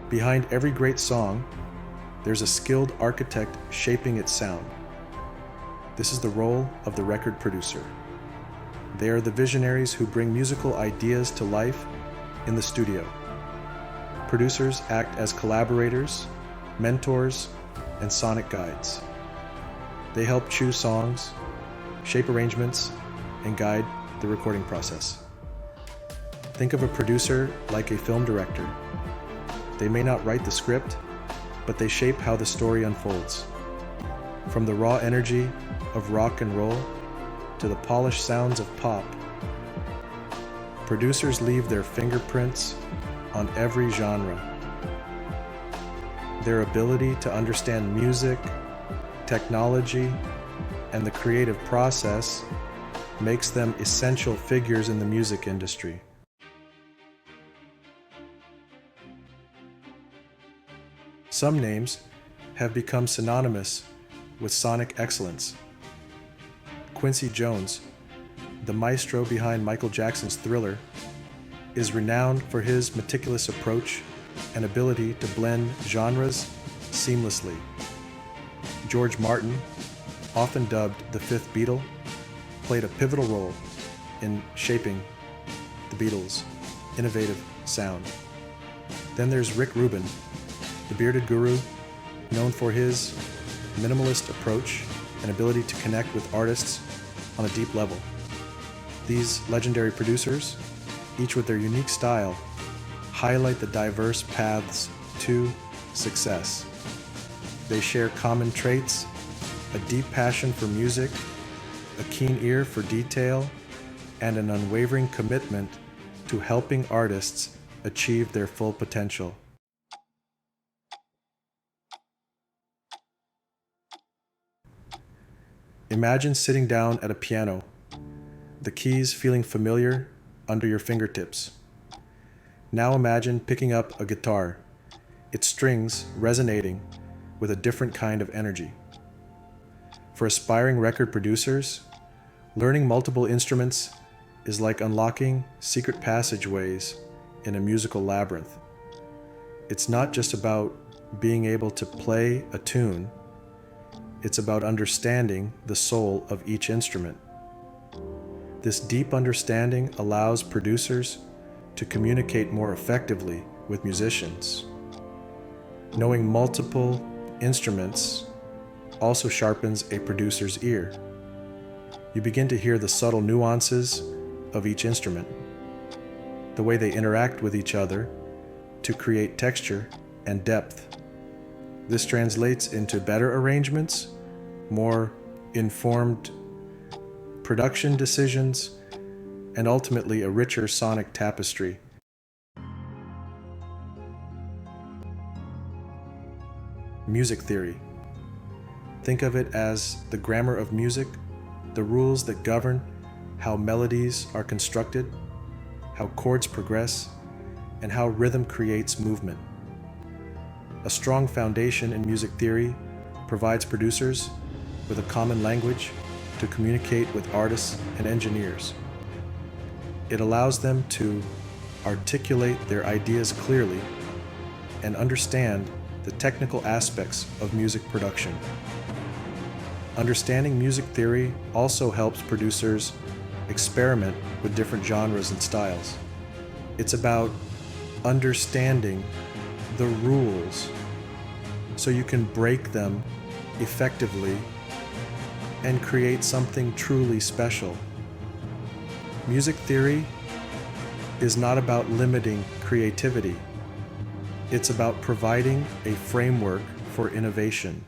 Behind every great song, there's a skilled architect shaping its sound. This is the role of the record producer. They are the visionaries who bring musical ideas to life in the studio. Producers act as collaborators, mentors, and sonic guides. They help choose songs, shape arrangements, and guide the recording process. Think of a producer like a film director. They may not write the script, but they shape how the story unfolds. From the raw energy of rock and roll to the polished sounds of pop, producers leave their fingerprints on every genre. Their ability to understand music, technology, and the creative process makes them essential figures in the music industry. Some names have become synonymous with sonic excellence. Quincy Jones, the maestro behind Michael Jackson's Thriller, is renowned for his meticulous approach and ability to blend genres seamlessly. George Martin, often dubbed the Fifth Beatle, played a pivotal role in shaping the Beatles' innovative sound. Then there's Rick Rubin, the bearded guru, known for his minimalist approach and ability to connect with artists on a deep level. These legendary producers, each with their unique style, highlight the diverse paths to success. They share common traits, a deep passion for music, a keen ear for detail, and an unwavering commitment to helping artists achieve their full potential. Imagine sitting down at a piano, the keys feeling familiar under your fingertips. Now imagine picking up a guitar, its strings resonating with a different kind of energy. For aspiring record producers, learning multiple instruments is like unlocking secret passageways in a musical labyrinth. It's not just about being able to play a tune, it's about understanding the soul of each instrument. This deep understanding allows producers to communicate more effectively with musicians. Knowing multiple instruments also sharpens a producer's ear. You begin to hear the subtle nuances of each instrument, the way they interact with each other to create texture and depth. This translates into better arrangements, more informed production decisions, and ultimately a richer sonic tapestry. Music theory. Think of it as the grammar of music, the rules that govern how melodies are constructed, how chords progress, and how rhythm creates movement. A strong foundation in music theory provides producers with a common language to communicate with artists and engineers. It allows them to articulate their ideas clearly and understand the technical aspects of music production. Understanding music theory also helps producers experiment with different genres and styles. It's about understanding the rules so you can break them effectively and create something truly special. Music theory is not about limiting creativity. It's about providing a framework for innovation.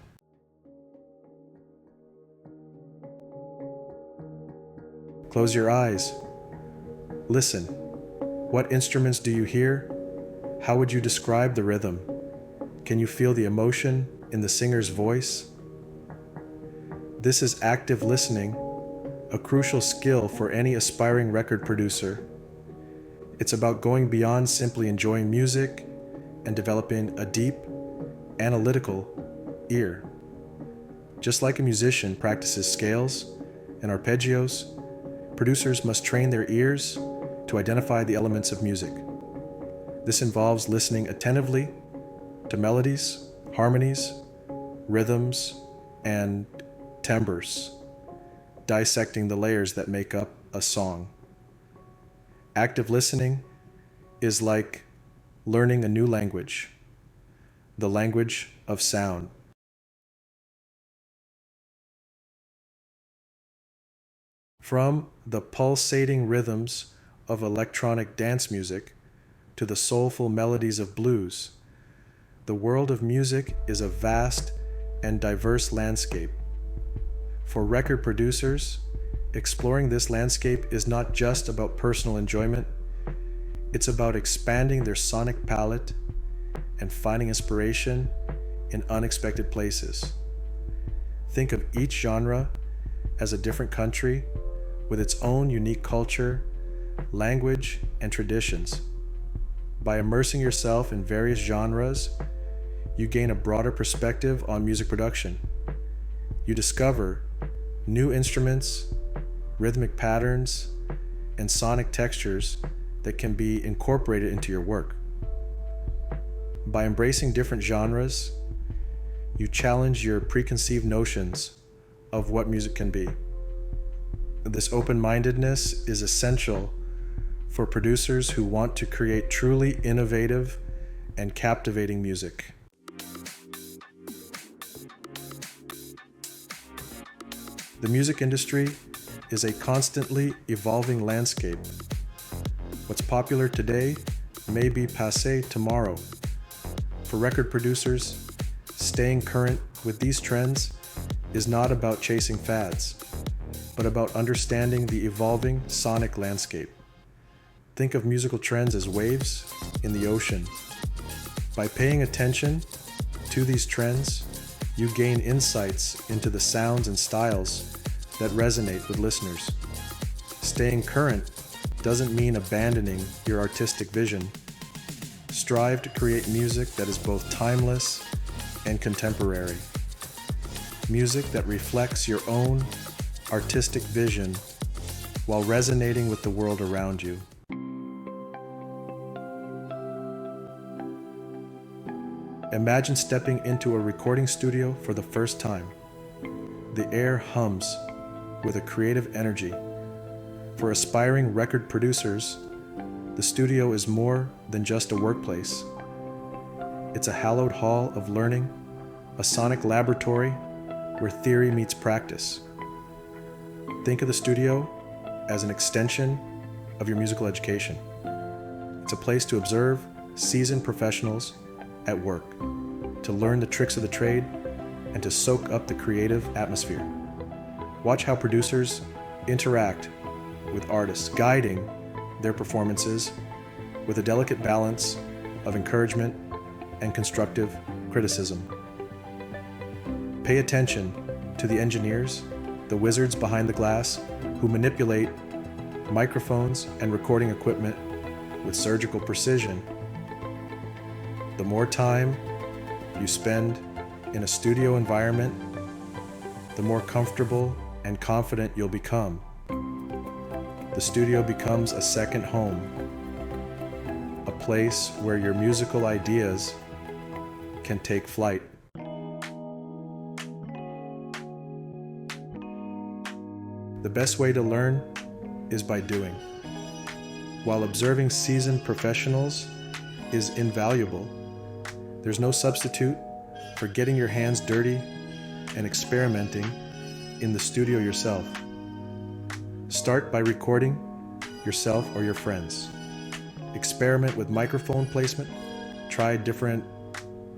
Close your eyes. Listen. What instruments do you hear? How would you describe the rhythm? Can you feel the emotion in the singer's voice? This is active listening, a crucial skill for any aspiring record producer. It's about going beyond simply enjoying music and developing a deep, analytical ear. Just like a musician practices scales and arpeggios, producers must train their ears to identify the elements of music. This involves listening attentively to melodies, harmonies, rhythms, and timbres, dissecting the layers that make up a song. Active listening is like learning a new language, the language of sound. From the pulsating rhythms of electronic dance music to the soulful melodies of blues, the world of music is a vast and diverse landscape. For record producers, exploring this landscape is not just about personal enjoyment, it's about expanding their sonic palette and finding inspiration in unexpected places. Think of each genre as a different country with its own unique culture, language, and traditions. By immersing yourself in various genres, you gain a broader perspective on music production. You discover new instruments, rhythmic patterns, and sonic textures that can be incorporated into your work. By embracing different genres, you challenge your preconceived notions of what music can be. This open-mindedness is essential for producers who want to create truly innovative and captivating music. The music industry is a constantly evolving landscape. What's popular today may be passé tomorrow. For record producers, staying current with these trends is not about chasing fads, but about understanding the evolving sonic landscape. Think of musical trends as waves in the ocean. By paying attention to these trends, you gain insights into the sounds and styles that resonate with listeners. Staying current doesn't mean abandoning your artistic vision. Strive to create music that is both timeless and contemporary. Music that reflects your own artistic vision while resonating with the world around you. Imagine stepping into a recording studio for the first time. The air hums with a creative energy. For aspiring record producers, the studio is more than just a workplace. It's a hallowed hall of learning, a sonic laboratory where theory meets practice. Think of the studio as an extension of your musical education. It's a place to observe seasoned professionals at work, to learn the tricks of the trade, and to soak up the creative atmosphere. Watch how producers interact with artists, guiding their performances with a delicate balance of encouragement and constructive criticism. Pay attention to the engineers, the wizards behind the glass who manipulate microphones and recording equipment with surgical precision. The more time you spend in a studio environment, the more comfortable and confident you'll become. The studio becomes a second home, a place where your musical ideas can take flight. The best way to learn is by doing. While observing seasoned professionals is invaluable, there's no substitute for getting your hands dirty and experimenting in the studio yourself. Start by recording yourself or your friends. Experiment with microphone placement. Try different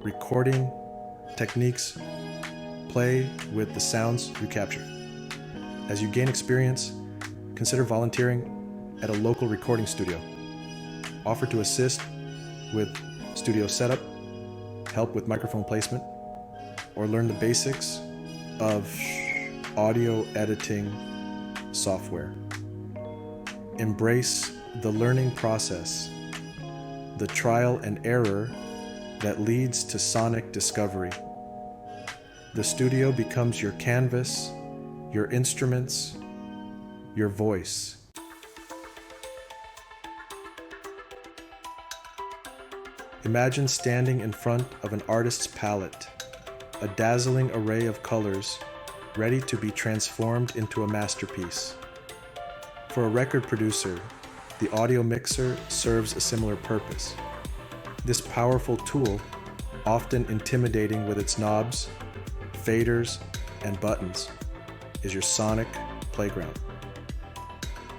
recording techniques. Play with the sounds you capture. As you gain experience, consider volunteering at a local recording studio. Offer to assist with studio setup, help with microphone placement, or learn the basics of audio editing software. Embrace the learning process, the trial and error that leads to sonic discovery. The studio becomes your canvas, your instruments, your voice. Imagine standing in front of an artist's palette, a dazzling array of colors ready to be transformed into a masterpiece. For a record producer, the audio mixer serves a similar purpose. This powerful tool, often intimidating with its knobs, faders, and buttons, is your sonic playground.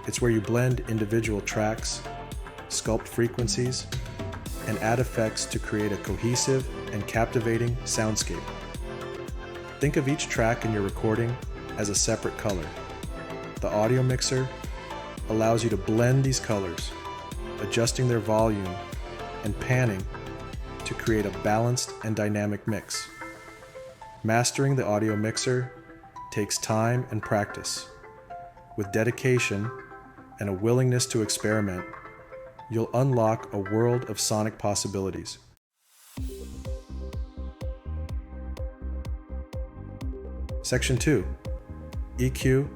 It's where you blend individual tracks, sculpt frequencies, and add effects to create a cohesive and captivating soundscape. Think of each track in your recording as a separate color. The audio mixer allows you to blend these colors, adjusting their volume and panning to create a balanced and dynamic mix. Mastering the audio mixer takes time and practice. With dedication and a willingness to experiment, you'll unlock a world of sonic possibilities. Section 2. EQ,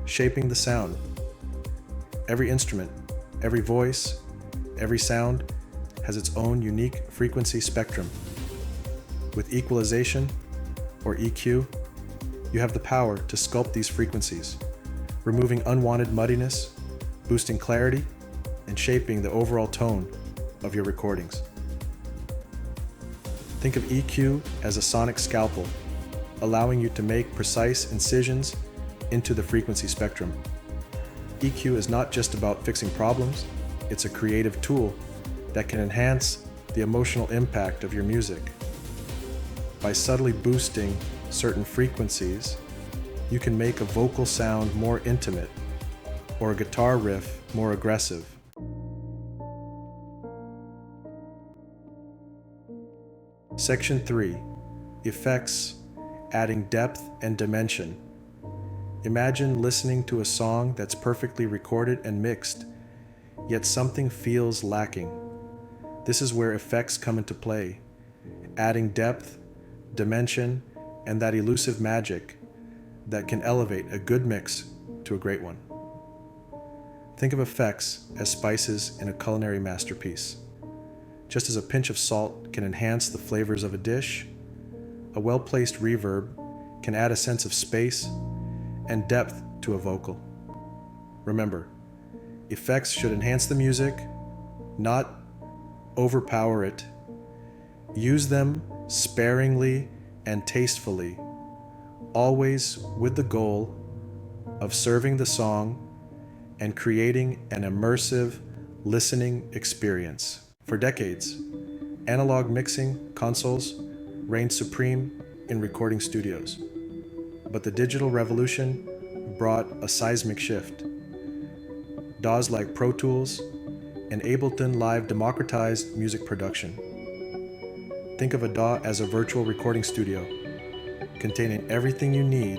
shaping the sound. Every instrument, every voice, every sound has its own unique frequency spectrum. With equalization, or EQ, you have the power to sculpt these frequencies, removing unwanted muddiness, boosting clarity, and shaping the overall tone of your recordings. Think of EQ as a sonic scalpel, allowing you to make precise incisions into the frequency spectrum. EQ is not just about fixing problems, it's a creative tool that can enhance the emotional impact of your music. By subtly boosting certain frequencies, you can make a vocal sound more intimate or a guitar riff more aggressive. Section 3. Effects, adding depth and dimension. Imagine listening to a song that's perfectly recorded and mixed, yet something feels lacking. This is where effects come into play, adding depth, dimension, and that elusive magic that can elevate a good mix to a great one. Think of effects as spices in a culinary masterpiece. Just as a pinch of salt can enhance the flavors of a dish, a well-placed reverb can add a sense of space and depth to a vocal. Remember, effects should enhance the music, not overpower it. Use them sparingly and tastefully, always with the goal of serving the song and creating an immersive listening experience. For decades, analog mixing consoles reigned supreme in recording studios. But the digital revolution brought a seismic shift. DAWs like Pro Tools and Ableton Live democratized music production. Think of a DAW as a virtual recording studio, containing everything you need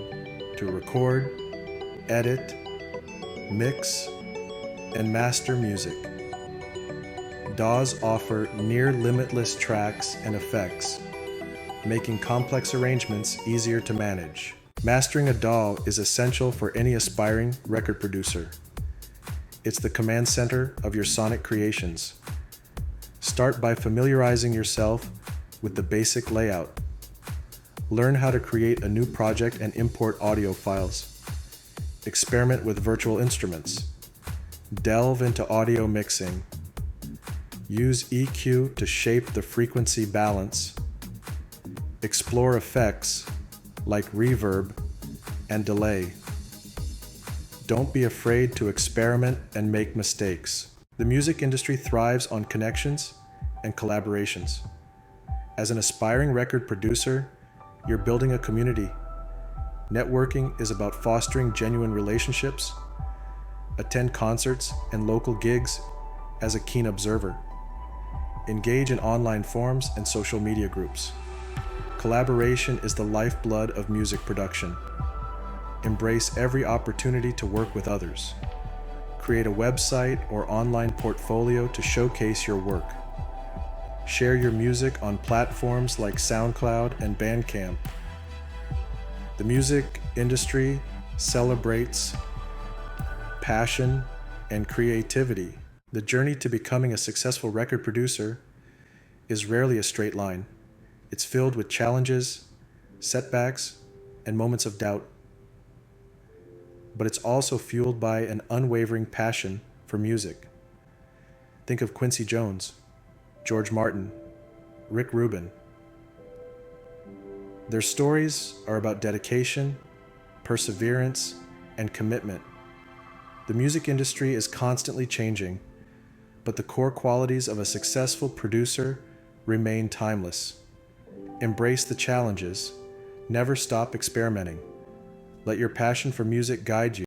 to record, edit, mix, and master music. DAWs offer near limitless tracks and effects, making complex arrangements easier to manage. Mastering a DAW is essential for any aspiring record producer. It's the command center of your sonic creations. Start by familiarizing yourself with the basic layout. Learn how to create a new project and import audio files. Experiment with virtual instruments. Delve into audio mixing. Use EQ to shape the frequency balance. Explore effects like reverb and delay. Don't be afraid to experiment and make mistakes. The music industry thrives on connections and collaborations. As an aspiring record producer, you're building a community. Networking is about fostering genuine relationships. Attend concerts and local gigs as a keen observer. Engage in online forums and social media groups. Collaboration is the lifeblood of music production. Embrace every opportunity to work with others. Create a website or online portfolio to showcase your work. Share your music on platforms like SoundCloud and Bandcamp. The music industry celebrates passion and creativity. The journey to becoming a successful record producer is rarely a straight line. It's filled with challenges, setbacks, and moments of doubt. But it's also fueled by an unwavering passion for music. Think of Quincy Jones, George Martin, Rick Rubin. Their stories are about dedication, perseverance, and commitment. The music industry is constantly changing, but the core qualities of a successful producer remain timeless. Embrace the challenges. Never stop experimenting. Let your passion for music guide you